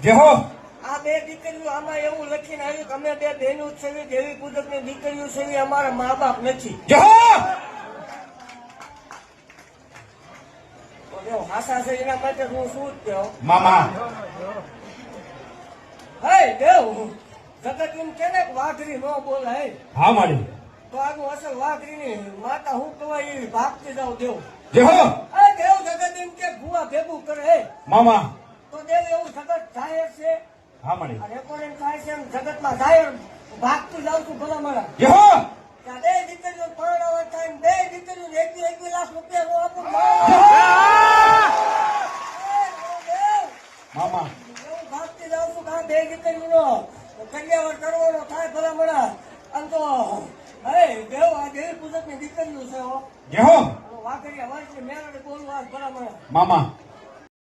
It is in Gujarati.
જય હો. આ બે દીકરીઓ આમાં એવું લખીને આવ્યું કે અમે બે બહેનો જ છે, દેવી પૂજક ની દીકરીઓ છે, અમારા મા બાપ નથી. જય હો. તો હાસા છે એના માટે હું શું જ કહું. મામા હે દેવ જગત એમ કે ને વાઘરી ન બોલાય હા માડી. તો આગળ અસલ વાઘરી ની માતા હું કહેવાય એ ભાગતી જાવ દેવ. જય હો. હે દેવ જગત એમ કે ભૂવા ભેગું કરે હે મામા તો દેવ એવું જગત થાય છે. હા માડી. રેકોર્ડિંગ થાય છે એમ જગતમાં જાય ભાગતું જાઉં છું ભલા મારા. જય હો. ત્યાં બે દીકરીઓ પરણાવવા થાય ને બે દીકરીઓ 21 લાખ રૂપિયા નો આપું. મામા એવું ભાગતી જાઉં છું કે આ બે દીકરીઓનો કન્યાવર કરવાનો થાય ભલા મારા. આમ તો હે દેવ આ દેવી પૂજક ની દીકરીઓ છે હો. જય હો. વાઘરિયા વર્ષની મેળાને બોલવા ભલા મારા. મામા